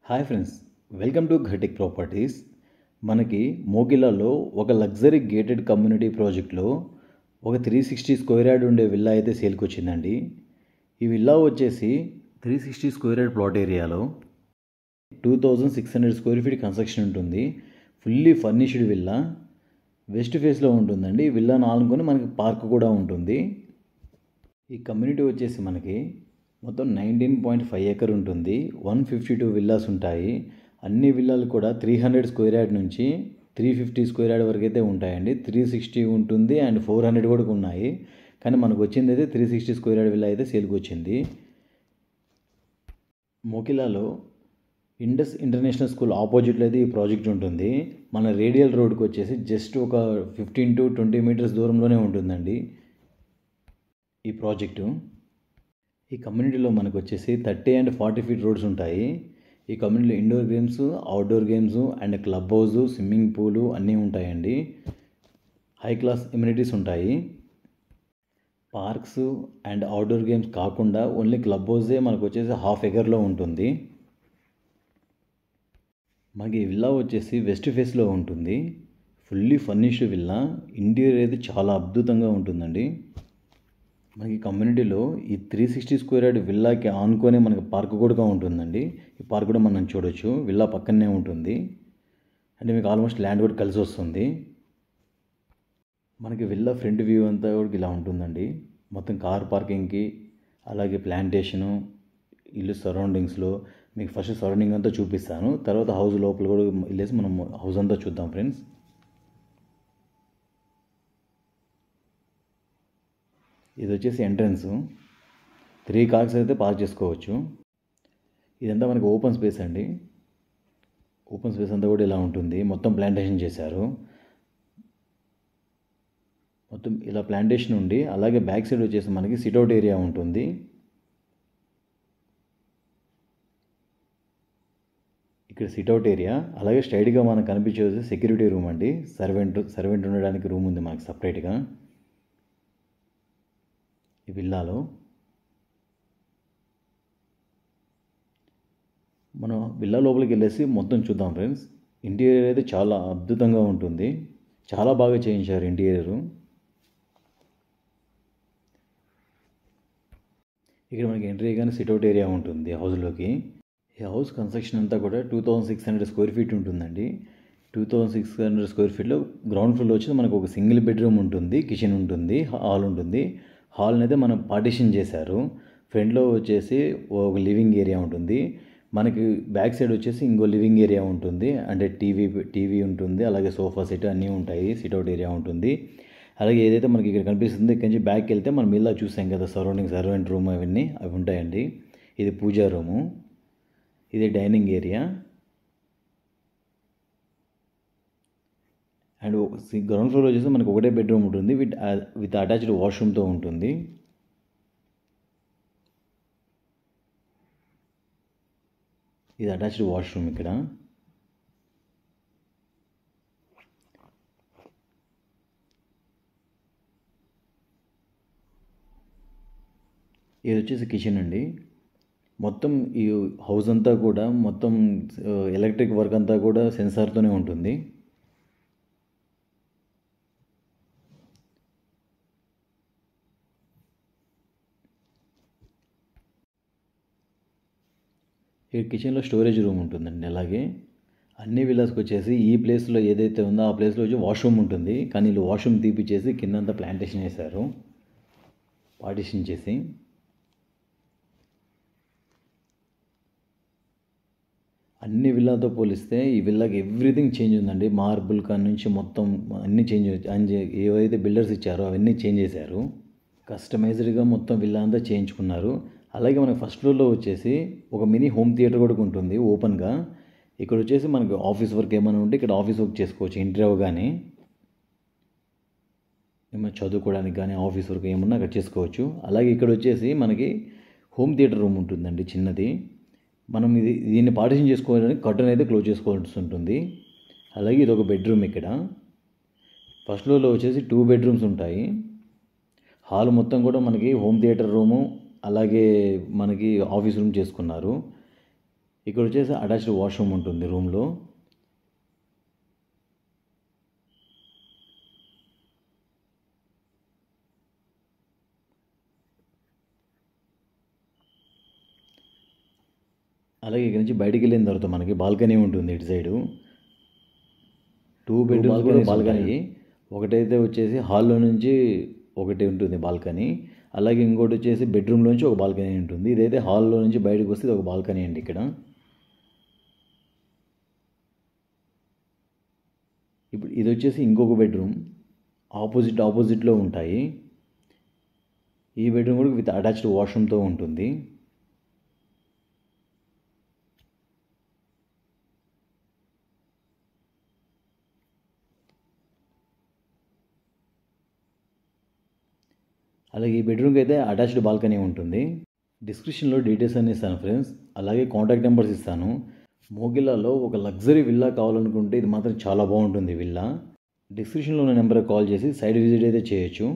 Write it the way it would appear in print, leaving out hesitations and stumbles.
Hi friends, welcome to Ghatik properties. మనకి మోకిలాలో ఒక లగ్జరీ గేటెడ్ కమ్యూనిటీ ప్రాజెక్ట్లో ఒక 360 స్క్వేర్ యార్డ్ ఉండే విల్లా అయితే సేల్కి వచ్చిందండి. ఈ విల్లా వచ్చేసి 360 స్క్వేర్ యార్డ్ ప్లాట్ ఏరియాలో 2600 స్క్వేర్ ఫీట్ కన్స్ట్రక్షన్ ఉంటుంది. ఫుల్లీ ఫర్నిష్డ్ విల్లా, వెస్ట్ ఫేస్లో ఉంటుందండి. విల్లాను ఆనుకొని మనకి పార్క్ కూడా ఉంటుంది. ఈ కమ్యూనిటీ వచ్చేసి మనకి మొత్తం 19.5 ఎకర్ ఉంటుంది. 152 విల్లాస్ ఉంటాయి. అన్ని విల్లాలు కూడా 300 స్క్వేర్ యార్డ్ నుంచి 350 స్క్వేర్ యార్డ్ వరకు అయితే ఉంటాయండి. 360 ఉంటుంది అండ్ 400 కూడా ఉన్నాయి. కానీ మనకు వచ్చింది అయితే 360 స్క్వేర్ యార్డ్ విల్లా అయితే సేల్కి వచ్చింది. మోకిలాలో ఇండస్ ఇంటర్నేషనల్ స్కూల్ ఆపోజిట్లో అయితే ఈ ప్రాజెక్ట్ ఉంటుంది. మన రేడియల్ రోడ్కి వచ్చేసి జస్ట్ ఒక 15 to 20 మీటర్స్ దూరంలోనే ఉంటుందండి ఈ ప్రాజెక్టు. ఈ కమ్యూనిటీలో మనకు వచ్చేసి 30 and 40 ఫీట్ రోడ్స్ ఉంటాయి. ఈ కమ్యూనిటీలో indoor games, outdoor games and club house, swimming పూలు అన్నీ ఉంటాయండి. హై క్లాస్ ఎమ్యూనిటీస్ ఉంటాయి. పార్క్స్ అండ్ అవుట్డోర్ గేమ్స్ కాకుండా ఓన్లీ క్లబ్ హౌసే మనకు వచ్చేసి 1/2 ఎకర్లో ఉంటుంది. మనకి ఈ విల్లా వచ్చేసి వెస్ట్ ఫేస్లో ఉంటుంది. Fully furnished villa. ఇంటీరియర్ అయితే చాలా అద్భుతంగా ఉంటుందండి. మనకి కమ్యూనిటీలో ఈ 360 స్క్వేర్ యార్డ్ విల్లాకి ఆనుకొని మనకి పార్క్ కూడా ఉంటుందండి. ఈ పార్క్ కూడా మనం చూడొచ్చు. విల్లా పక్కనే ఉంటుంది. అంటే మీకు ఆల్మోస్ట్ ల్యాండ్ కూడా కలిసి వస్తుంది. మనకి విల్లా ఫ్రంట్ వ్యూ అంతా కూడా ఇలా ఉంటుందండి. మొత్తం కార్ పార్కింగ్కి, అలాగే ప్లాంటేషను, ఇల్లు సరౌండింగ్స్లో మీకు ఫస్ట్ సరౌండింగ్ అంతా చూపిస్తాను. తర్వాత హౌస్ లోపల కూడా వెళ్ళేసి మనం హౌస్ అంతా చూద్దాం ఫ్రెండ్స్. ఇది వచ్చేసి ఎంట్రన్స్. 3 కార్స్ అయితే పార్క్ చేసుకోవచ్చు. ఇదంతా మనకి ఓపెన్ స్పేస్ అండి. ఓపెన్ స్పేస్ అంతా కూడా ఇలా ఉంటుంది. మొత్తం ప్లాంటేషన్ చేశారు. మొత్తం ఇలా ప్లాంటేషన్ ఉండి అలాగే బ్యాక్ సైడ్ వచ్చేసి మనకి సిట్అవుట్ ఏరియా ఉంటుంది. ఇక్కడ సిట్అవుట్ ఏరియా, అలాగే స్ట్రైట్గా మనకు కనిపించేది సెక్యూరిటీ రూమ్ అండి. సర్వెంట్ ఉండడానికి రూమ్ ఉంది మనకి సపరేట్గా ఈ విల్లాలో. మనం విల్లా లోపలికి వెళ్ళేసి మొత్తం చూద్దాం ఫ్రెండ్స్. ఇంటీరియర్ అయితే చాలా అద్భుతంగా ఉంటుంది. చాలా బాగా చేయించారు ఇంటీరియరు. ఇక్కడ మనకి ఎంట్రీ కానీ సిట్అవుట్ ఏరియా ఉంటుంది హౌస్లోకి. ఈ హౌస్ కన్స్ట్రక్షన్ అంతా కూడా 2600 స్క్వేర్ ఫీట్ ఉంటుందండి. 2600 స్క్వేర్ ఫీట్లో గ్రౌండ్ ఫ్లోర్లో వచ్చి మనకు ఒక సింగిల్ బెడ్రూమ్ ఉంటుంది, కిచెన్ ఉంటుంది, హాల్ ఉంటుంది. హాల్ని అయితే మనం పార్టిషన్ చేశారు. ఫ్రంట్లో వచ్చేసి ఒక లివింగ్ ఏరియా ఉంటుంది. మనకి బ్యాక్ సైడ్ వచ్చేసి ఇంకో లివింగ్ ఏరియా ఉంటుంది. అంటే టీవీ ఉంటుంది, అలాగే సోఫా సెట్ అన్నీ ఉంటాయి. సిట్అవుట్ ఏరియా ఉంటుంది. అలాగే ఏదైతే మనకి ఇక్కడ కనిపిస్తుందో ఇక్కడి నుంచి బ్యాక్ వెళ్తే మనం ఇలా చూసాం కదా సరౌండింగ్ సర్వెంట్ రూమ్ అవన్నీ అవి ఉంటాయండి. ఇది పూజా రూము, ఇది dining area and ground floor వచ్చేసి మనకు ఒకటే బెడ్రూమ్ ఉంటుంది విత్ అటాచ్డ్ వాష్రూమ్తో ఉంటుంది. ఇది అటాచ్డ్ వాష్రూమ్. ఇక్కడ ఇది వచ్చేసి కిచెన్ అండి. మొత్తం ఈ హౌస్ అంతా కూడా మొత్తం ఎలక్ట్రిక్ వర్క్ అంతా కూడా సెన్సార్తోనే ఉంటుంది. ఈ కిచెన్లో స్టోరేజ్ రూమ్ ఉంటుందండి. అలాగే అన్ని విల్లాస్కి వచ్చేసి ఈ ప్లేస్లో ఏదైతే ఉందో ఆ ప్లేస్లో వచ్చి వాష్రూమ్ ఉంటుంది. కానీ వీళ్ళు వాష్రూమ్ తీపిచ్చేసి కిందంతా ప్లాంటేషన్ చేశారు, పార్టిషన్ చేసి. అన్ని విల్లాతో పోలిస్తే ఈ విల్లాకి ఎవ్రీథింగ్ చేంజ్ ఉందండి. మార్బుల్ కాడ నుంచి మొత్తం అన్నీ చేంజ్ ఏవైతే బిల్డర్స్ ఇచ్చారో అవన్నీ చేంజ్ చేశారు. కస్టమైజ్డ్గా మొత్తం విల్లా అంతా చేయించుకున్నారు. అలాగే మనకి ఫస్ట్ ఫ్లోర్లో వచ్చేసి ఒక మినీ హోమ్ థియేటర్ కూడా ఉంటుంది ఓపెన్గా. ఇక్కడ వచ్చేసి మనకు ఆఫీస్ వర్క్ ఏమైనా ఉంటే ఇక్కడ ఆఫీస్ వర్క్ చేసుకోవచ్చు. ఎంట్రీ అవ్వగానే ఏమైనా చదువుకోవడానికి కానీ ఆఫీస్ వర్క్ ఏమన్నా అక్కడ చేసుకోవచ్చు. అలాగే ఇక్కడ వచ్చేసి మనకి హోమ్ థియేటర్ రూమ్ ఉంటుందండి చిన్నది. మనం దీన్ని పార్టిషన్ చేసుకోవడానికి కర్టన్ అయితే క్లోజ్ చేసుకోవాల్సి ఉంటుంది. అలాగే ఇది ఒక బెడ్రూమ్. ఇక్కడ ఫస్ట్ ఫ్లోర్లో వచ్చేసి 2 బెడ్రూమ్స్ ఉంటాయి. హాల్ మొత్తం కూడా మనకి హోమ్ థియేటర్ రూము, అలాగే మనకి ఆఫీస్ రూమ్ చేసుకున్నారు. ఇక్కడ వచ్చేసి అటాచ్డ్ వాష్రూమ్ ఉంటుంది రూమ్లో. అలాగే ఇక్కడ నుంచి బయటికి వెళ్ళిన తర్వాత మనకి బాల్కనీ ఉంటుంది ఇటు సైడు. 2 bedrooms balcony. ఒకటైతే వచ్చేసి హాల్లో నుంచి ఒకటి ఉంటుంది బాల్కనీ, అలాగే ఇంకోటి వచ్చేసి బెడ్రూమ్లోంచి ఒక బాల్కనీ ఉంటుంది. ఇదైతే హాల్లో నుంచి బయటకు వస్తే ఇది ఒక బాల్కనీ అండి. ఇక్కడ ఇప్పుడు ఇది వచ్చేసి ఇంకొక బెడ్రూమ్, ఆపోజిట్లో ఉంటాయి. ఈ బెడ్రూమ్ కూడా విత్ అటాచ్డ్ వాష్రూమ్తో ఉంటుంది. అలాగే ఈ బెడ్రూమ్కి అయితే అటాచ్డ్ బాల్కనీ ఉంటుంది. డిస్క్రిప్షన్లో డీటెయిల్స్ అన్నీ ఇస్తాను ఫ్రెండ్స్, అలాగే కాంటాక్ట్ నెంబర్స్ ఇస్తాను. మోగిలాలో ఒక లగ్జరీ విల్లా కావాలనుకుంటే ఇది మాత్రం చాలా బాగుంటుంది విల్లా. డిస్క్రిప్షన్లో ఉన్న నెంబర్కి కాల్ చేసి సైట్ విజిట్ అయితే చేయొచ్చు.